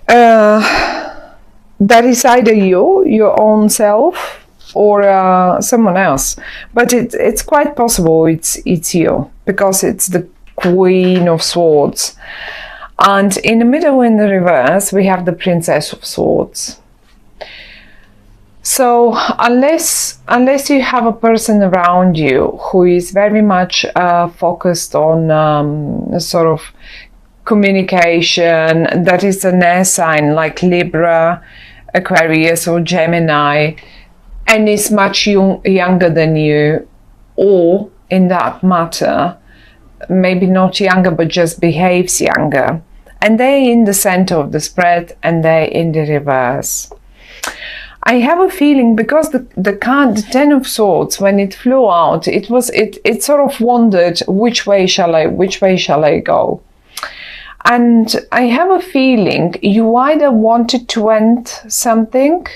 That is either you, your own self, or someone else. But it's quite possible it's you, because it's the Queen of Swords. And in the middle, in the reverse, we have the Princess of Swords. So unless you have a person around you who is very much focused on sort of communication, that is an air sign like Libra, Aquarius or Gemini, and is much younger than you, or in that matter, maybe not younger but just behaves younger, and they're in the center of the spread and they're in the reverse. I have a feeling, because the card, the Ten of Swords, when it flew out, it sort of wondered, which way shall I go? And I have a feeling you either wanted to end something,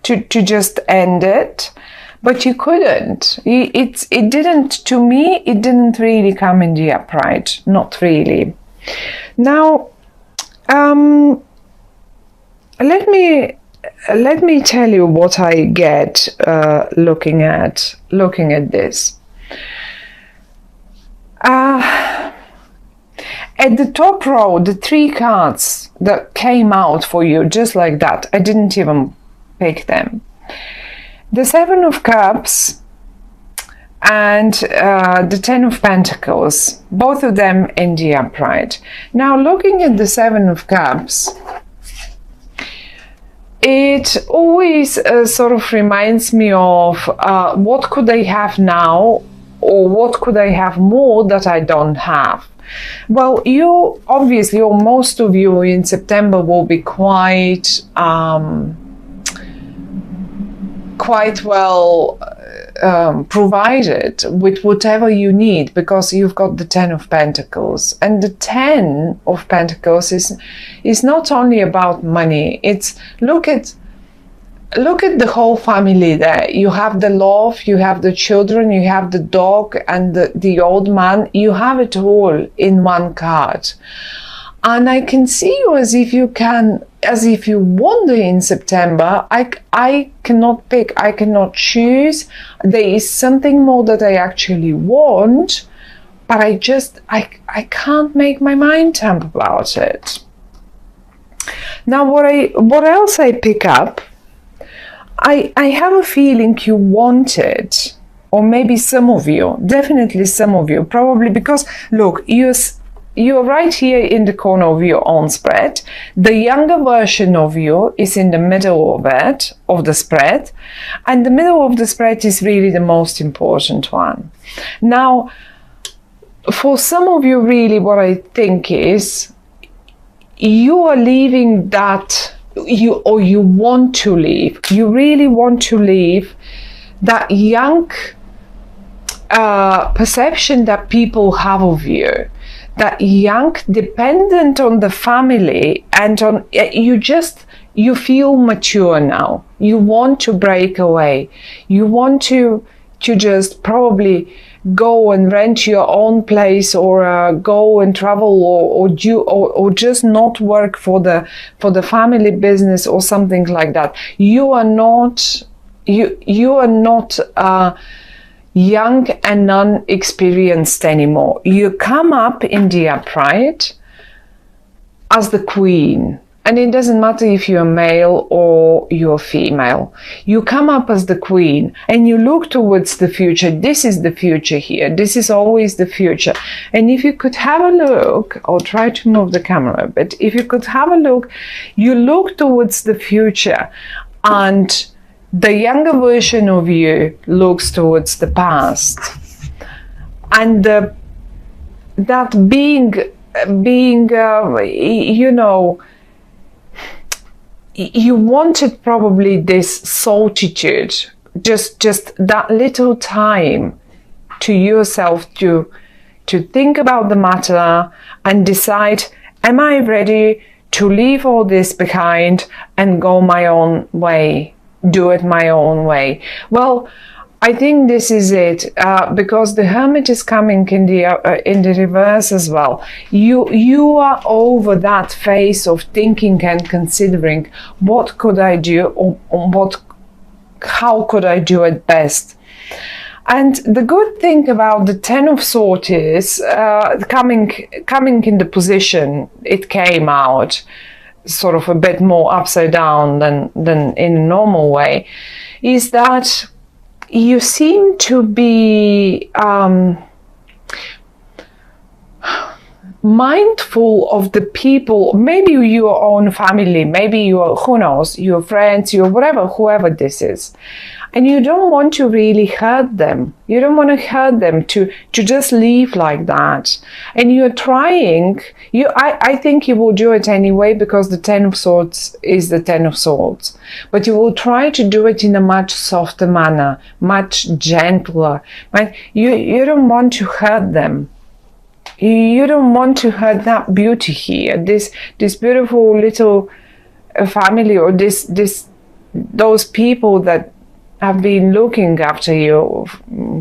to just end it, but you couldn't. It didn't, to me, it didn't really come in the upright, not really. Now, let me tell you what I get looking at this. At the top row, the 3 cards that came out for you, just like that, I didn't even pick them. The 7 of Cups and the 10 of Pentacles, both of them in the upright. Now, looking at the 7 of Cups, it always sort of reminds me of what could I have now, or what could I have more that I don't have. Well, you obviously, or most of you in September, will be quite well provided with whatever you need, because you've got the 10 of Pentacles, and the 10 of Pentacles is not only about money. It's look at the whole family there. You have the love, you have the children, you have the dog and the old man. You have it all in one card. And I can see you as if you wander in September. I cannot pick, I cannot choose. There is something more that I actually want, but I can't make my mind up about it. Now, what else I pick up? I have a feeling you want it, or maybe some of you, definitely some of you, probably because, look, you're right here in the corner of your own spread. The younger version of you is in the middle of it, of the spread, and the middle of the spread is really the most important one. Now, for some of you, really what I think is you are leaving that, you want to leave. You really want to leave that young perception that people have of you, that young, dependent on the family, and on you feel mature now. You want to break away. You want to just probably go and rent your own place, or go and travel, or just not work for the family business or something like that. You are not young and unexperienced anymore. You come up in the upright as the queen. And it doesn't matter if you're male or you're female. You come up as the queen and you look towards the future. This is the future here. This is always the future. And if you could have a look, I'll try to move the camera a bit. If you could have a look, you look towards the future, and the younger version of you looks towards the past. And that being, you know, you wanted probably this solitude, just that little time to yourself to think about the matter and decide, am I ready to leave all this behind and go my own way, do it my own way? Well, I think this is it, because the Hermit is coming in the reverse as well. You are over that phase of thinking and considering what could I do, or how could I do it best. And the good thing about the Ten of Swords is coming in the position it came out, sort of a bit more upside down than in a normal way, is that you seem to be mindful of the people, maybe your own family, maybe your, who knows, your friends, your whatever, whoever this is. And you don't want to really hurt them. You don't want to hurt them to just leave like that. And you're trying, I think you will do it anyway, because the Ten of Swords is the Ten of Swords. But you will try to do it in a much softer manner, much gentler. But you don't want to hurt them. You don't want to hurt that beauty here, this beautiful little family, or those people that have been looking after you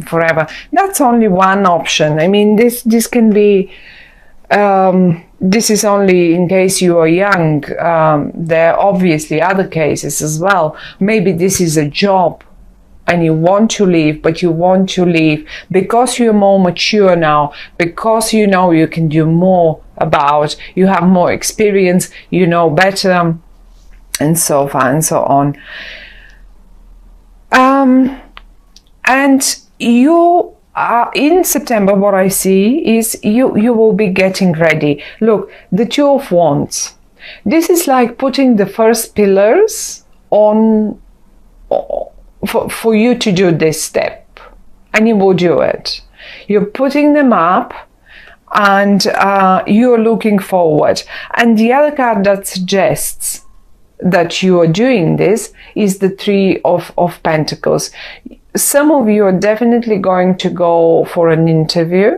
forever. That's only one option. I mean, this can be, this is only in case you are young. There are obviously other cases as well. Maybe this is a job and you want to leave, but you want to leave because you're more mature now, because you know you can do more about, you have more experience, you know better, and so far and so on. And you are in September, what I see is you will be getting ready. Look, the Two of Wands. This is like putting the first pillars on for you to do this step, and you will do it. You're putting them up, and you're looking forward. And the other card that suggests that you are doing this is the Three of Pentacles. Some of you are definitely going to go for an interview,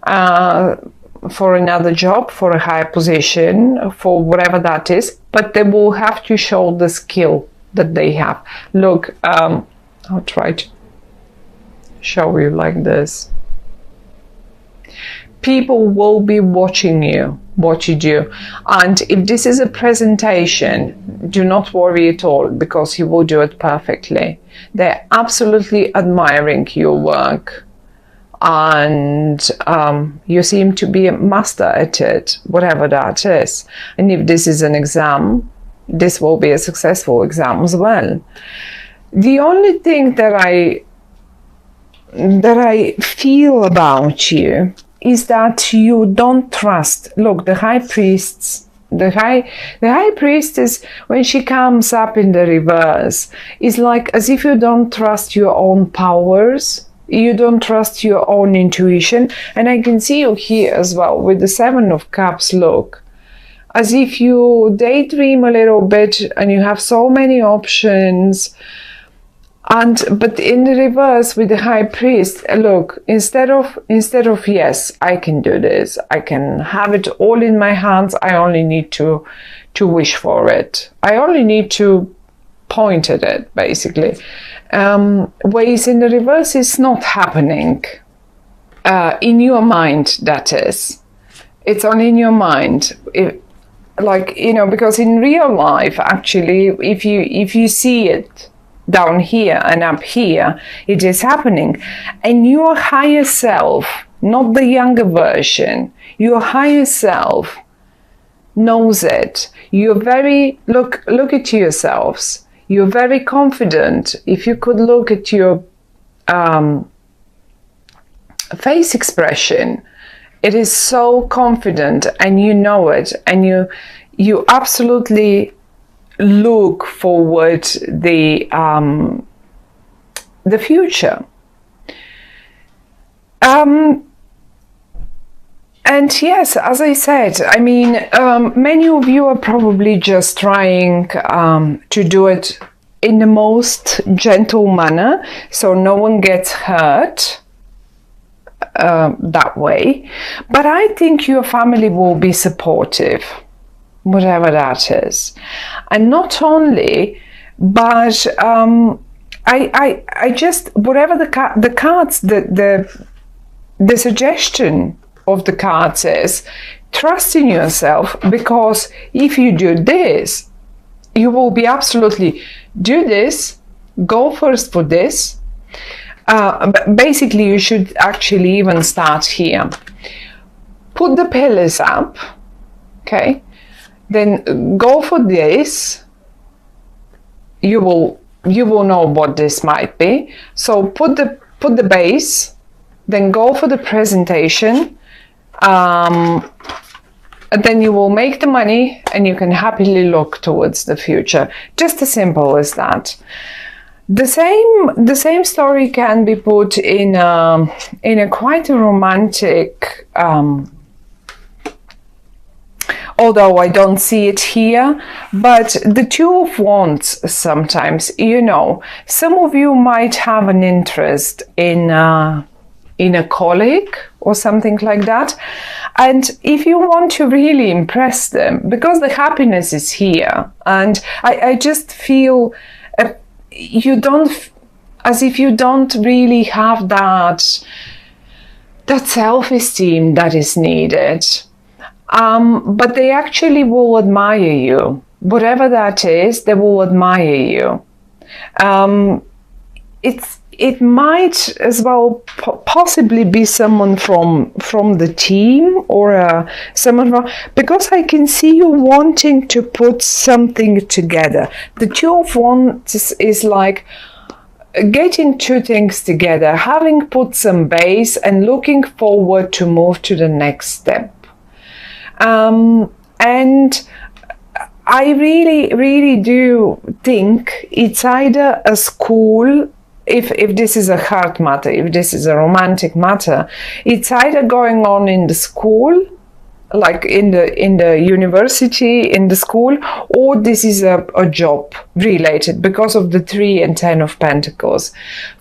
for another job, for a higher position, for whatever that is, but they will have to show the skill that they have. Look, I'll try to show you like this. People will be watching you, what you do. And if this is a presentation, do not worry at all, because you will do it perfectly. They're absolutely admiring your work. And you seem to be a master at it, whatever that is. And if this is an exam, this will be a successful exam as well. The only thing that I feel about you is that you don't trust. Look, the High Priestess, the High Priestess, when she comes up in the reverse, is like as if you don't trust your own powers. You don't trust your own intuition. And I can see you here as well with the Seven of Cups. Look, as if you daydream a little bit and you have so many options. But in the reverse with the High Priest, look, instead of yes, I can do this, I can have it all in my hands, I only need to wish for it. I only need to point at it, basically. Ways in the reverse is not happening. In your mind, that is. It's only in your mind. Like, you know, because in real life, actually, if you see it down here and up here, it is happening. And your higher self, not the younger version, your higher self knows it. You're very, look at yourselves. You're very confident. If you could look at your face expression, it is so confident, and you know it, and you absolutely look forward the future. And yes, as I said, I mean, many of you are probably just trying to do it in the most gentle manner, so no one gets hurt that way. But I think your family will be supportive, whatever that is. And not only, but I just, whatever the cards, the suggestion of the cards is, trust in yourself, because if you do this, you will be absolutely, do this, go first for this. Basically, you should actually even start here. Put the pillars up, okay? Then go for this. You will know what this might be. So put the base, then go for the presentation. And then you will make the money and you can happily look towards the future. Just as simple as that. The same story can be put in a quite a romantic, although I don't see it here, but the Two of Wands sometimes, you know, some of you might have an interest in a colleague or something like that. And if you want to really impress them, because the happiness is here, and I just feel you don't, as if you don't really have that self-esteem that is needed. But they actually will admire you. Whatever that is, they will admire you. It might as well possibly be someone from the team, or someone from, because I can see you wanting to put something together. The Two of Wands is like getting two things together, having put some base and looking forward to move to the next step. And I really do think it's either a school, if this is a heart matter, if this is a romantic matter, it's either going on in the school, like in the university, in the school, or this is a job related, because of the 3 and 10 of Pentacles.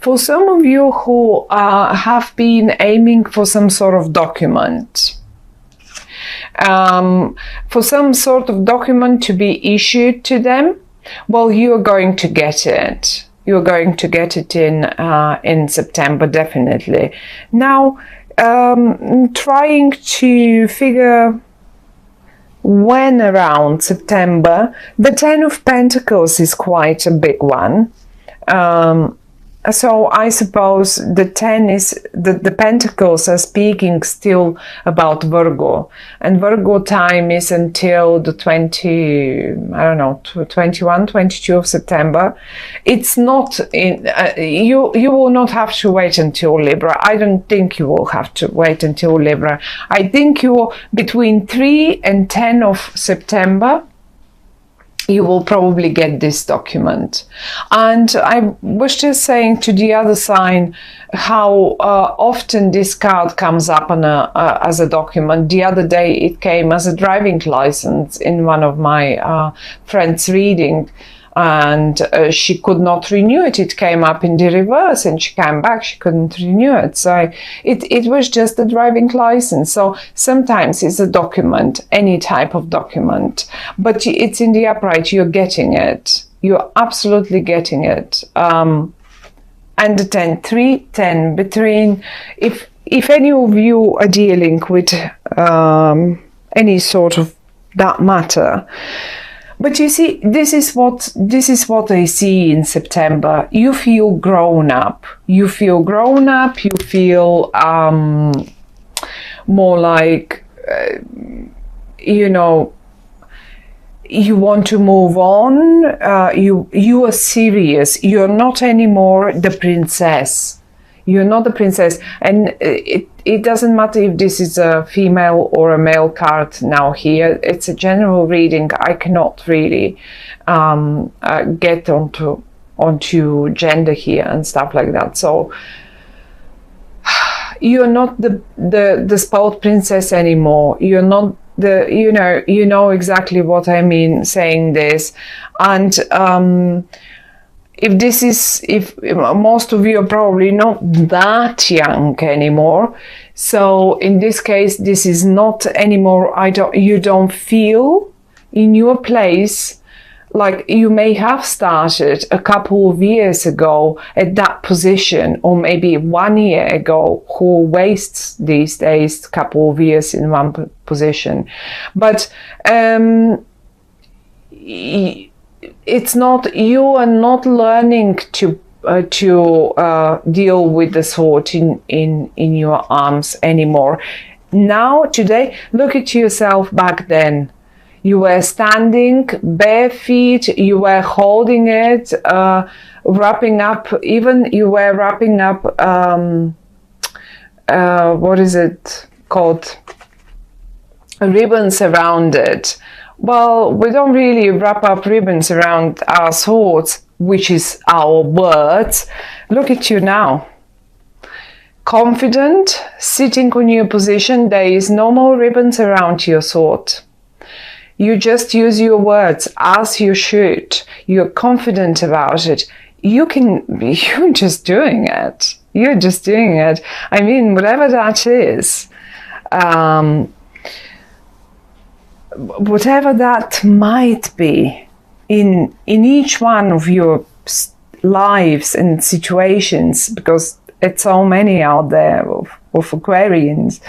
For some of you who have been aiming for some sort of document, for some sort of document to be issued to them, well, you're going to get it. You're going to get it in September, definitely. Now, trying to figure when around September, the 10 of Pentacles is quite a big one. So I suppose the 10 is, the Pentacles are speaking still about Virgo, and Virgo time is until the 21, 22 of September. It's not in, you will not have to wait until Libra. I don't think you will have to wait until Libra. I think you will, between 3 and 10 of September, you will probably get this document. And I was just saying to the other sign how often this card comes up on as a document. The other day it came as a driving license in one of my friends' reading, and she could not renew it. It came up in the reverse and she came back, she couldn't renew it. So it was just a driving license. So sometimes it's a document, any type of document, but it's in the upright, you're getting it. You're absolutely getting it. And the 10, 3, 10, between, if any of you are dealing with any sort of that matter. But you see, this is what I see in September. You feel grown up. You feel grown up. You feel more like, you know, you want to move on. You are serious. You're not anymore the princess. You're not the princess, and it doesn't matter if this is a female or a male card now here. It's a general reading. I cannot really get onto gender here and stuff like that. So you're not the spoiled princess anymore. You're not the, you know exactly what I mean saying this. And if most of you are probably not that young anymore, so in this case this is not anymore, you don't feel in your place like you may have started a couple of years ago at that position, or maybe 1 year ago, who wastes these days a couple of years in one position. But it's not, you are not learning to deal with the thought in your arms anymore. Now, today, look at yourself back then. You were standing bare feet, you were holding it, wrapping up, even you were wrapping up, what is it called? Ribbons around it. Well, we don't really wrap up ribbons around our thoughts, which is our words. Look at you now. Confident, sitting on your position, there is no more ribbons around your thought. You just use your words as you should. You're confident about it. You're just doing it. You're just doing it. I mean, whatever that is, whatever that might be in each one of your lives and situations, because it's so many out there of Aquarians.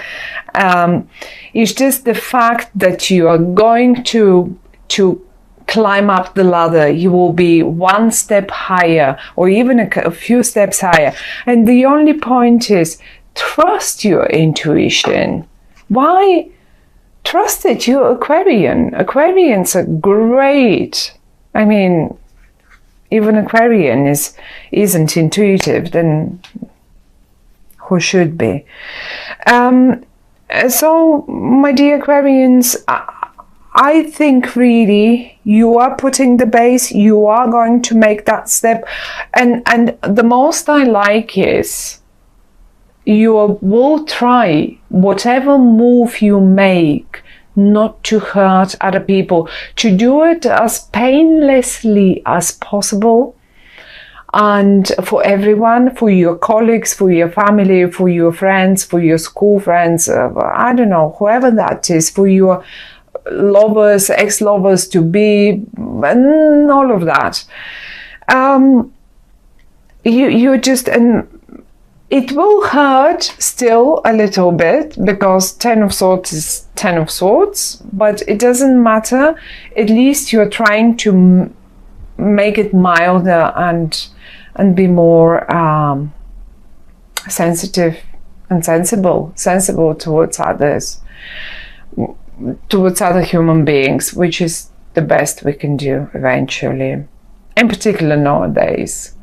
It's just the fact that you are going to climb up the ladder. You will be one step higher, or even a few steps higher. And the only point is, trust your intuition. Why trust it? You're Aquarian. Aquarians are great. I mean, even Aquarian isn't intuitive, then who should be? So, my dear Aquarians, I think really you are putting the base, you are going to make that step. And the most I like is you will try whatever move you make not to hurt other people, to do it as painlessly as possible. And for everyone, for your colleagues, for your family, for your friends, for your school friends, I don't know, whoever that is, for your lovers, ex-lovers to be, and all of that. You just, and it will hurt still a little bit, because 10 of Swords is 10 of Swords, but it doesn't matter. At least you're trying to make it milder and be more sensitive and sensible towards others, towards other human beings, which is the best we can do eventually, in particular nowadays.